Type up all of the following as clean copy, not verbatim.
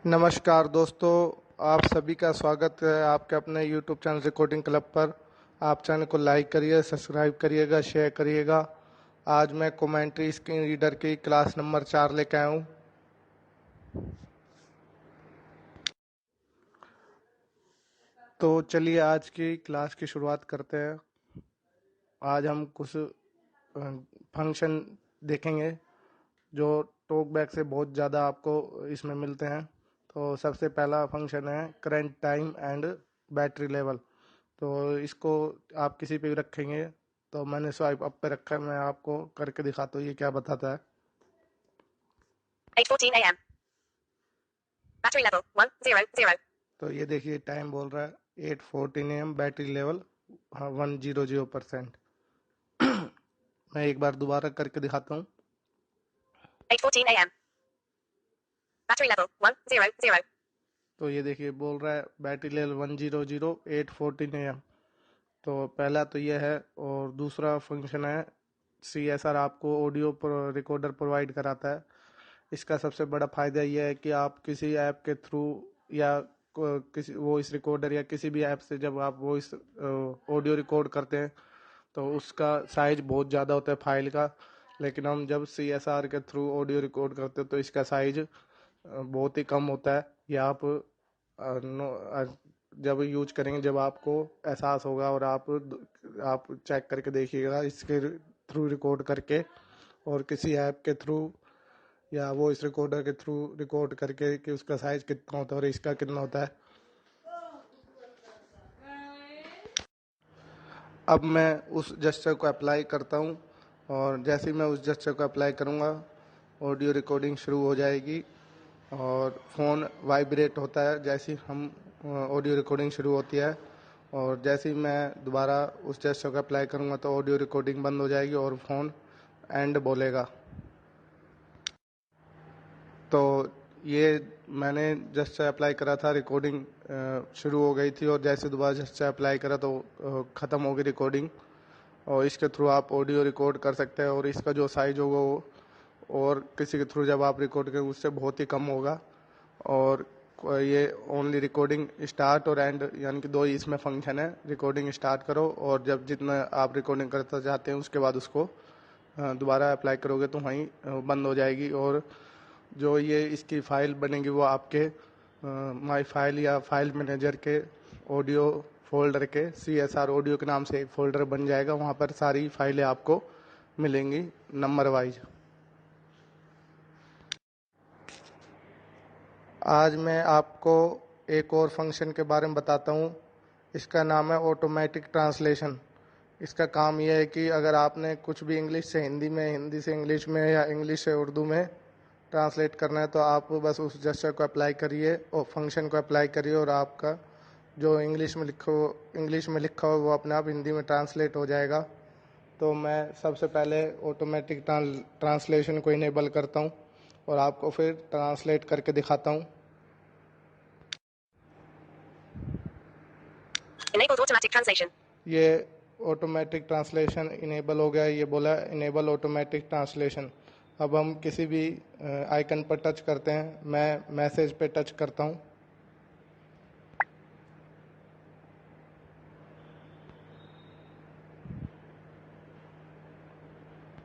नमस्कार दोस्तों, आप सभी का स्वागत है आपके अपने YouTube चैनल रिकॉर्डिंग क्लब पर। आप चैनल को लाइक करिए, सब्सक्राइब करिएगा, शेयर करिएगा। आज मैं कमेंट्री स्क्रीन रीडर की क्लास नंबर 4 लेके आया हूँ। तो चलिए आज की क्लास की शुरुआत करते हैं। आज हम कुछ फंक्शन देखेंगे जो टॉकबैक से बहुत ज़्यादा आपको इसमें मिलते हैं। तो सबसे पहला फंक्शन है current time and battery level. तो इसको आप किसी पे भी रखेंगे, तो मैंने स्वाइप अप पे रखा है, मैं आपको करके दिखाता हूँ ये क्या बताता है। 8:14 a.m. Battery level 100. तो ये देखिए टाइम बोल रहा है 8:14 AM, बैटरी लेवल 100%। मैं एक बार दोबारा करके दिखाता हूँ। 8:14 a.m. Battery level 100. तो ये देखिए बोल रहा है बैटरी लेवल 100 8:14 AM। तो पहला तो ये है, और दूसरा फंक्शन है CSR, आपको ऑडियो रिकॉर्डर प्रोवाइड कराता है। इसका सबसे बड़ा फ़ायदा यह है कि आप किसी ऐप के थ्रू या किसी वॉइस रिकॉर्डर या किसी भी ऐप से जब आप वॉइस ऑडियो रिकॉर्ड करते हैं तो उसका साइज बहुत ज़्यादा होता है फाइल का। लेकिन हम जब CSR के थ्रू ऑडियो रिकॉर्ड करते हैं तो इसका साइज बहुत ही कम होता है। ये आप जब यूज करेंगे, जब आपको एहसास होगा, और आप चेक करके देखिएगा इसके थ्रू रिकॉर्ड करके, और किसी ऐप के थ्रू या वो इस रिकॉर्डर के थ्रू रिकॉर्ड करके कि उसका साइज कितना होता है और इसका कितना होता है। अब मैं उस जेस्चर को अप्लाई करता हूँ, और जैसे ही मैं उस जेस्चर को अप्लाई करूँगा ऑडियो रिकॉर्डिंग शुरू हो जाएगी और फ़ोन वाइब्रेट होता है जैसे ही हम ऑडियो रिकॉर्डिंग शुरू होती है। और जैसे ही मैं दोबारा उस जेस्चर को अप्लाई करूँगा तो ऑडियो रिकॉर्डिंग बंद हो जाएगी और फ़ोन एंड बोलेगा। तो ये मैंने जेस्चर अप्लाई करा था, रिकॉर्डिंग शुरू हो गई थी, और जैसे दोबारा जेस्चर अप्लाई करा तो ख़त्म हो गई रिकॉर्डिंग। और इसके थ्रू आप ऑडियो रिकॉर्ड कर सकते हैं, और इसका जो साइज होगा वो और किसी के थ्रू जब आप रिकॉर्ड करें उससे बहुत ही कम होगा। और ये ओनली रिकॉर्डिंग स्टार्ट और एंड, यानी कि दो ही इसमें फंक्शन है। रिकॉर्डिंग स्टार्ट करो और जब जितना आप रिकॉर्डिंग करते जाते हैं उसके बाद उसको दोबारा अप्लाई करोगे तो वहीं बंद हो जाएगी। और जो ये इसकी फ़ाइल बनेगी वो आपके माई फाइल या फाइल मैनेजर के ऑडियो फोल्डर के CSR ऑडियो के नाम से एक फ़ोल्डर बन जाएगा। वहाँ पर सारी फाइलें आपको मिलेंगी नंबर वाइज। आज मैं आपको एक और फंक्शन के बारे में बताता हूँ। इसका नाम है ऑटोमेटिक ट्रांसलेशन। इसका काम यह है कि अगर आपने कुछ भी इंग्लिश से हिंदी में, हिंदी से इंग्लिश में या इंग्लिश से उर्दू में ट्रांसलेट करना है तो आप बस उस जेस्चर को अप्लाई करिए और फंक्शन को अप्लाई करिए, और आपका जो इंग्लिश में लिखा हो वो अपने आप हिंदी में ट्रांसलेट हो जाएगा। तो मैं सबसे पहले ऑटोमेटिक ट्रांसलेशन को इनेबल करता हूँ और आपको फिर ट्रांसलेट करके दिखाता हूँ। Enabled automatic translation. ये ऑटोमेटिक ट्रांसलेशन इनेबल हो गया, ये बोला इनेबल ऑटोमेटिक ट्रांसलेशन। अब हम किसी भी आइकन पर टच करते हैं। मैं मैसेज पे टच करता हूँ।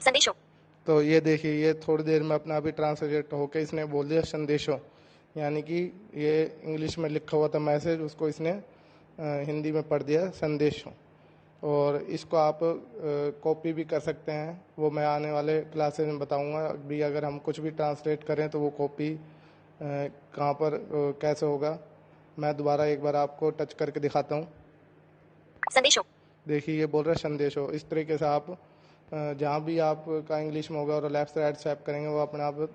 संदेशों. तो ये देखिए ये थोड़ी देर में अपना अभी ट्रांसलेट होकर इसने बोल दिया संदेशों, यानी कि ये इंग्लिश में लिखा हुआ था मैसेज, उसको इसने हिंदी में पढ़ दिया संदेशों। और इसको आप कॉपी भी कर सकते हैं, वो मैं आने वाले क्लासेस में बताऊंगा। अभी अगर हम कुछ भी ट्रांसलेट करें तो वो कॉपी कहाँ पर कैसे होगा, मैं दोबारा एक बार आपको टच करके दिखाता हूँ। संदेशों. देखिए ये बोल रहा है संदेशों। इस तरीके से आप जहाँ भी आपका इंग्लिश में होगा और लेफ्ट से राइट स्वैप करेंगे वो अपने आप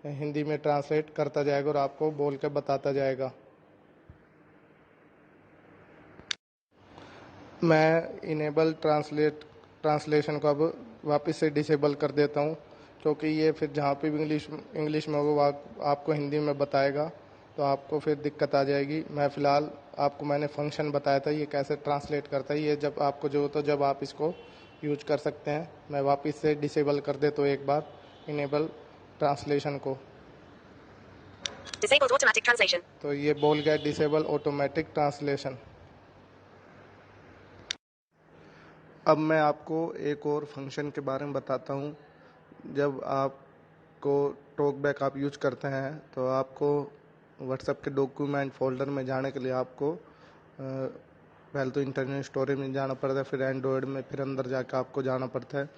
हिंदी में ट्रांसलेट करता जाएगा और आपको बोल के बताता जाएगा। मैं इनेबल ट्रांसलेशन को अब वापस से डिसेबल कर देता हूँ, क्योंकि ये फिर जहाँ पे भी इंग्लिश में होगा वो आपको हिंदी में बताएगा, तो आपको फिर दिक्कत आ जाएगी। मैं फ़िलहाल आपको मैंने फंक्शन बताया था ये कैसे ट्रांसलेट करता है, ये जब आपको जो तो जब आप इसको यूज कर सकते हैं। मैं वापस से डिसेबल कर देता हूँ एक बार इनेबल ट्रांसलेशन को। Disabled automatic translation. तो ये बोल गया डिसेबल ऑटोमेटिक ट्रांसलेशन। अब मैं आपको एक और फंक्शन के बारे में बताता हूँ। जब आपको टॉकबैक आप यूज करते हैं तो आपको व्हाट्सएप के डॉक्यूमेंट फोल्डर में जाने के लिए आपको पहले तो इंटरनल स्टोरेज में जाना पड़ता है, फिर एंड्रॉयड में, फिर अंदर जाकर आपको जाना पड़ता है,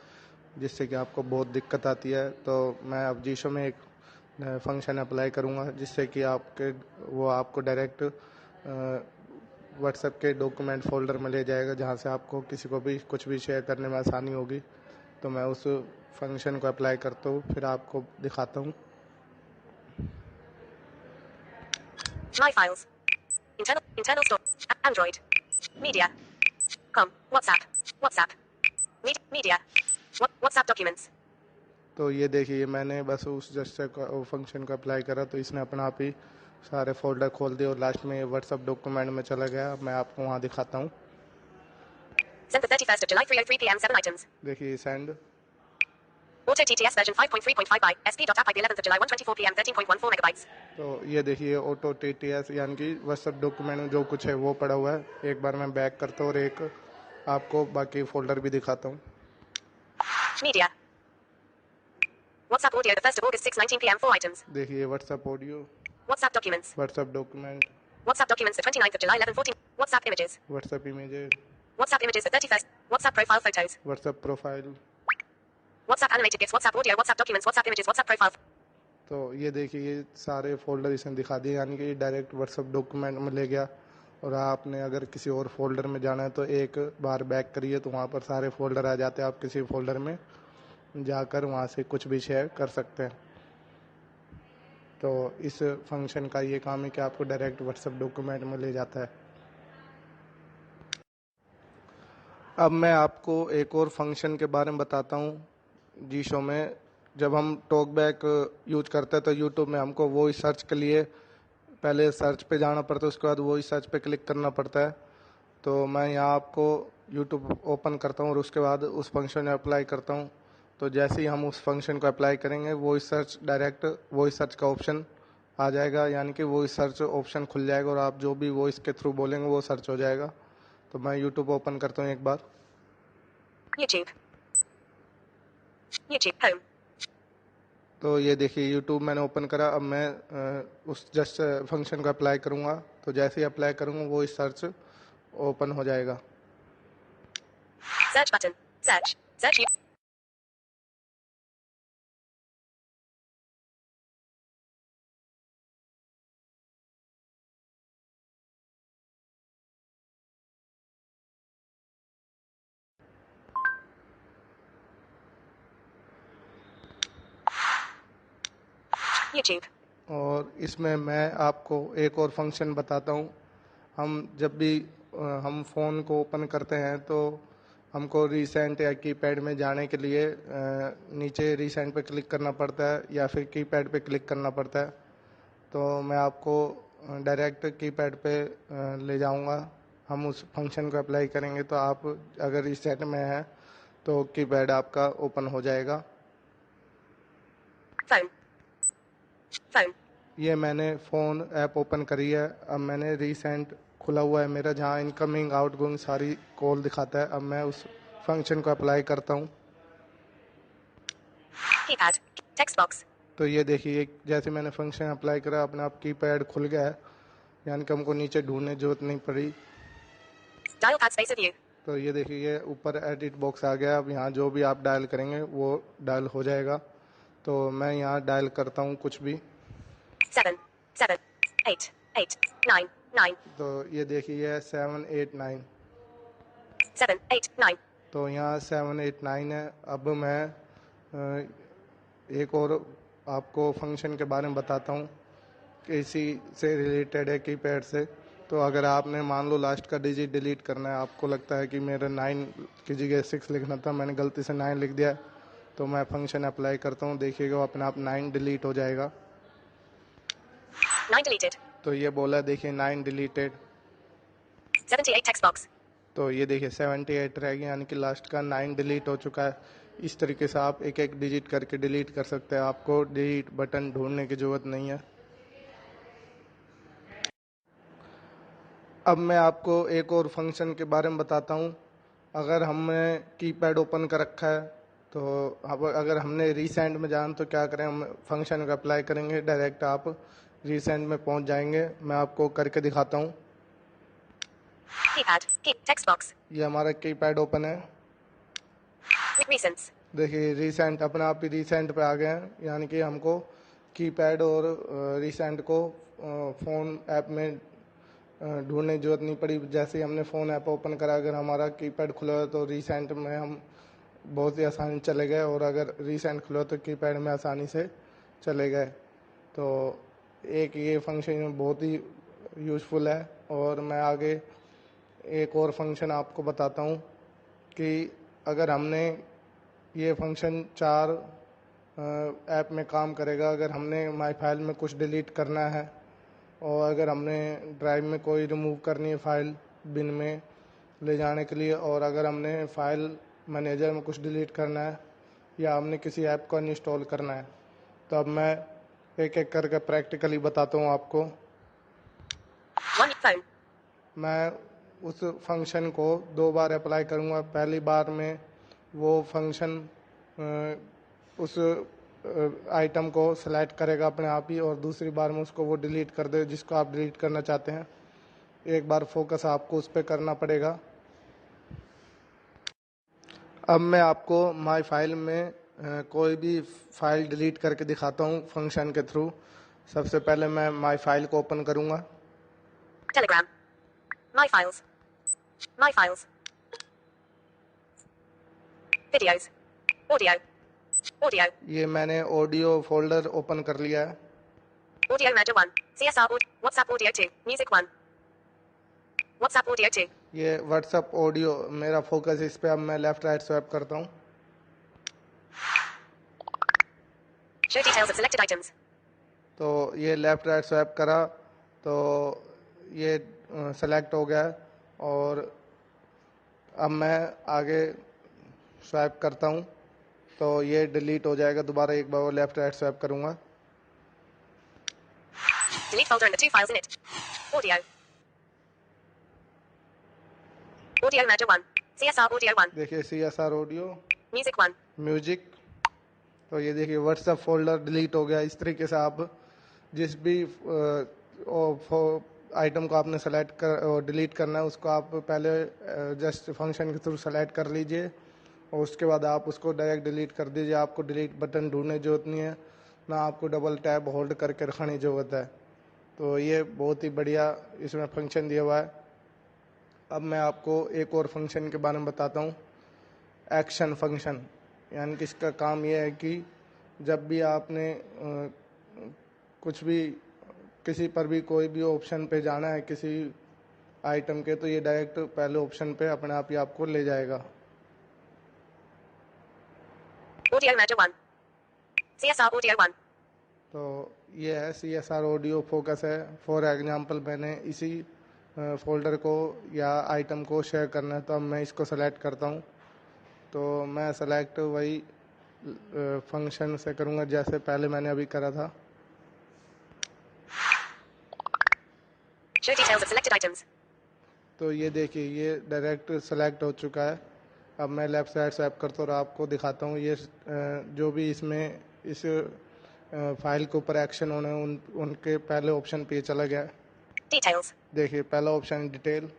जिससे कि आपको बहुत दिक्कत आती है। तो मैं अब जीशो में एक फंक्शन अप्लाई करूँगा जिससे कि आपको डायरेक्ट व्हाट्सएप के डॉक्यूमेंट फोल्डर में ले जाएगा, जहाँ से आपको किसी को भी कुछ भी शेयर करने में आसानी होगी। तो मैं उस फंक्शन को अप्लाई करता हूँ, फिर आपको दिखाता हूँ। My files. Internal store. Android. Media. WhatsApp. Media. WhatsApp documents. तो ये देखिए मैंने बस उस जस्ट फंक्शन को अप्लाई करा तो इसने अपना आप ही सारे फोल्डर खोल दिए और लास्ट में व्हाट्सएप डॉक्यूमेंट में चला गया। मैं आपको वहाँ दिखाता हूँ। Sent the 31st of July 3:03 p.m. 7 items. देखिए send. Auto TTS version 5.3.5 by SP.app 11th of July 1:24 p.m. 13.14 megabytes. तो ये देखिए ऑटो TTS यानी कि व्हाट्सएप डॉक्यूमेंट में जो कुछ है वो पड़ा हुआ है। एक बार मैं बैक करता हूँ और एक आपको बाकी फोल्डर भी दिखाता हूँ। Media. WhatsApp audio the 1st of August 6:19 p.m. 4 items. देखिए WhatsApp audio, WhatsApp documents. WhatsApp document, WhatsApp documents the 29th of July 11:14. WhatsApp images. WhatsApp images, WhatsApp images the 31st. WhatsApp profile photos. WhatsApp profile. WhatsApp animated GIFs. WhatsApp audio. WhatsApp documents. WhatsApp images. WhatsApp profile. तो ये देखिए ये सारे folder इसने दिखा दिए, यानी कि डायरेक्ट व्हाट्सएप डॉक्यूमेंट में ले गया। और आपने अगर किसी और फोल्डर में जाना है तो एक बार बैक करिए तो वहाँ पर सारे फोल्डर आ जाते हैं। आप किसी फोल्डर में जाकर वहाँ से कुछ भी शेयर कर सकते हैं। तो इस फंक्शन का ये काम है कि आपको डायरेक्ट व्हाट्सएप डॉक्यूमेंट में ले जाता है। अब मैं आपको एक और फंक्शन के बारे में बताता हूँ। जीशो में जब हम टॉकबैक यूज करते हैं तो यूट्यूब में हमको वॉइस सर्च के लिए पहले सर्च पे जाना पड़ता है, उसके बाद वॉइस सर्च पे क्लिक करना पड़ता है। तो मैं यहाँ आपको यूट्यूब ओपन करता हूँ और उसके बाद उस फंक्शन में अप्लाई करता हूँ। तो जैसे ही हम उस फंक्शन को अप्लाई करेंगे voice search direct voice search का ऑप्शन आ जाएगा, यानी कि वॉइस सर्च ऑप्शन खुल जाएगा और आप जो भी वॉइस के थ्रू बोलेंगे वो सर्च हो जाएगा। तो मैं यूट्यूब ओपन करता हूँ एक बार। YouTube. Home. तो ये देखिए यूट्यूब मैंने ओपन करा। अब मैं उस जस्ट फंक्शन को अप्लाई करूँगा। तो जैसे ही अप्लाई करूँगा वो इस सर्च ओपन हो जाएगा। Search button. Search you. YouTube. और इसमें मैं आपको एक और फंक्शन बताता हूँ। हम जब भी हम फ़ोन को ओपन करते हैं तो हमको रीसेंट या कीपैड में जाने के लिए नीचे रीसेंट पे क्लिक करना पड़ता है या फिर कीपैड पे क्लिक करना पड़ता है। तो मैं आपको डायरेक्ट कीपैड पे ले जाऊंगा। हम उस फंक्शन को अप्लाई करेंगे तो आप अगर रीसेंट में है तो कीपैड आपका ओपन हो जाएगा। Phone. ये मैंने फ़ोन ऐप ओपन करी है। अब मैंने रीसेंट खुला हुआ है मेरा, जहाँ इनकमिंग आउटगोइंग सारी कॉल दिखाता है। अब मैं उस फंक्शन को अप्लाई करता हूँ। Keypad. Text box. तो ये देखिए जैसे मैंने फंक्शन अप्लाई करा अपने आप कीपैड खुल गया है, यानी कि हमको नीचे ढूंढने की जरूरत नहीं पड़ी। Dial pad space of view. तो ये देखिए ये ऊपर एडिट बॉक्स आ गया। अब यहाँ जो भी आप डायल करेंगे वो डायल हो जाएगा। तो मैं यहाँ डायल करता हूँ कुछ भी। 7, 8, 9, 9. तो ये देखिए 7, 8, 9। 7, 8, 9. तो यहाँ 7, 8, 9 है। अब मैं एक और आपको फंक्शन के बारे में बताता हूँ कि इसी से रिलेटेड है कीपैड से। तो अगर आपने मान लो लास्ट का डिजिट डिलीट करना है, आपको लगता है कि मेरा 9 की जगह 6 लिखना था, मैंने गलती से 9 लिख दिया, तो मैं फंक्शन अप्लाई करता हूँ। देखिएगा वो अपने आप 9 डिलीट हो जाएगा। 9 deleted. तो ये बोला देखिए 9 डिलीटेड। 78 text box. तो ये देखिए 78 रह गया, यानी कि लास्ट का 9 डिलीट हो चुका है। इस तरीके से आप एक एक डिजिट करके डिलीट कर सकते हैं। आपको डिलीट बटन ढूंढने की ज़रूरत नहीं है। अब मैं आपको एक और फंक्शन के बारे में बताता हूँ। अगर हमने कीपैड ओपन कर रखा है तो अब अगर हमने रीसेंट में जाना तो क्या करें, हम फंक्शन का अप्लाई करेंगे, डायरेक्ट आप रीसेंट में पहुँच जाएंगे। मैं आपको करके दिखाता हूँ। Keypad. Text box. ये हमारा कीपैड ओपन है। Recents. देखिए रीसेंट अपने आप ही रीसेंट पे आ गए हैं, यानी कि हमको कीपैड और रीसेंट को फ़ोन ऐप में ढूंढने की जरूरत नहीं पड़ी। जैसे ही हमने फ़ोन ऐप ओपन करा, अगर हमारा कीपैड खुला है तो रीसेंट में हम बहुत ही आसानी चले गए, और अगर रीसेंट खुला तो कीपैड में आसानी से चले गए। तो एक ये फंक्शन बहुत ही यूज़फुल है। और मैं आगे एक और फंक्शन आपको बताता हूँ कि अगर हमने ये फंक्शन 4 ऐप में काम करेगा। अगर हमने माई फाइल में कुछ डिलीट करना है, और अगर हमने ड्राइव में कोई रिमूव करनी है फाइल बिन में ले जाने के लिए, और अगर हमने फाइल मैनेजर में कुछ डिलीट करना है, या हमने किसी ऐप को अनइंस्टॉल करना है, तो अब मैं एक एक करके प्रैक्टिकली बताता हूँ आपको। One phone. मैं उस फंक्शन को 2 बार अप्लाई करूँगा। पहली बार में वो फंक्शन उस आइटम को सेलेक्ट करेगा अपने आप ही, और दूसरी बार में उसको वो डिलीट कर दे जिसको आप डिलीट करना चाहते हैं। एक बार फोकस आपको उस पर करना पड़ेगा। अब मैं आपको माई फाइल में कोई भी फाइल डिलीट करके दिखाता हूँ फंक्शन के थ्रू। सबसे पहले मैं माई फाइल को ओपन करूँगा। Telegram. My files. My files. Videos. Audio. Audio. ये मैंने ऑडियो फोल्डर ओपन कर लिया है। Audio Manager 1. CSR. WhatsApp Audio 2. Music 1. WhatsApp Audio 2. ये व्हाट्सअप ऑडियो, मेरा फोकस इस पे। अब मैं लेफ्ट राइट स्वैप करता हूँ। Show details of selected items. तो ये लेफ्ट राइट स्वैप करा तो ये सेलेक्ट हो गया है। और अब मैं आगे स्वैप करता हूँ तो ये डिलीट हो जाएगा। दोबारा एक बार लेफ्ट राइट स्वैप करूँगा। Delete folder and the 2 files in it. Audio. Audio Manager 1. CSR Audio 1. देखिए CSR ऑडियो, Music 1. म्यूजिक। तो ये देखिए व्हाट्सएप फोल्डर डिलीट हो गया। इस तरीके से आप जिस भी आइटम को आपने सेलेक्ट कर और डिलीट करना है, उसको आप पहले जस्ट फंक्शन के थ्रू सेलेक्ट कर लीजिए, और उसके बाद आप उसको डायरेक्ट डिलीट कर दीजिए। आपको डिलीट बटन ढूंढने की जरूरत नहीं है, ना आपको डबल टैप होल्ड करके रखने की ज़रूरत है। तो ये बहुत ही बढ़िया इसमें फंक्शन दिया हुआ है। अब मैं आपको एक और फंक्शन के बारे में बताता हूँ, एक्शन फंक्शन। यानी कि इसका काम ये है कि जब भी आपने कुछ भी किसी पर भी कोई भी ऑप्शन पे जाना है किसी आइटम के, तो ये डायरेक्ट पहले ऑप्शन पे अपने आप ही आपको ले जाएगा। Audio Manager 1. CSR Audio 1. तो ये है CSR ऑडियो फोकस है। फॉर एग्जांपल मैंने इसी फोल्डर को या आइटम को शेयर करना है, तो अब मैं इसको सेलेक्ट करता हूँ। तो मैं सेलेक्ट वही फंक्शन से करूँगा जैसे पहले मैंने अभी करा था। Show details of selected items. तो ये देखिए ये डायरेक्ट सेलेक्ट हो चुका है। अब मैं लेफ़्ट साइड स्वैप करता हूँ और आपको दिखाता हूँ ये जो भी इसमें इस फाइल के ऊपर एक्शन होने उनके पहले ऑप्शन पे चला गया है। Details. देखिए पहला option detail,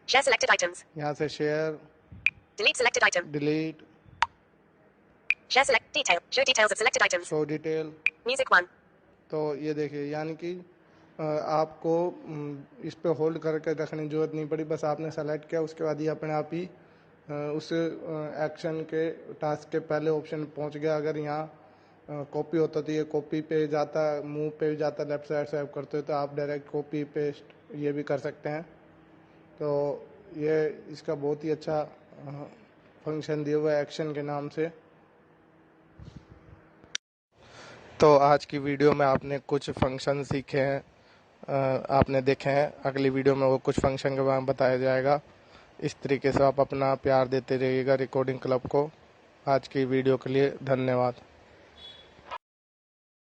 Share selected items. यहाँ से share, Delete selected item. Delete, Share select detail. Show details of selected items. Show detail. Music 1. तो ये देखिए यानी कि आपको इस पे होल्ड करके रखने की जरूरत नहीं पड़ी, बस आपने सेलेक्ट किया, उसके बाद ये अपने आप ही उस एक्शन के टास्क के पहले ऑप्शन पहुंच गया। अगर यहाँ कॉपी होता तो ये कॉपी पे जाता, मूव पे भी जाता, लेफ्ट साइड स्वैप करते तो आप डायरेक्ट कॉपी पेस्ट ये भी कर सकते हैं। तो ये इसका बहुत ही अच्छा फंक्शन दिया हुआ है एक्शन के नाम से। तो आज की वीडियो में आपने कुछ फंक्शन सीखे हैं, आपने देखे हैं। अगली वीडियो में वो कुछ फंक्शन के बारे में बताया जाएगा। इस तरीके से आप अपना प्यार देते रहिएगा रिकॉर्डिंग क्लब को। आज की वीडियो के लिए धन्यवाद।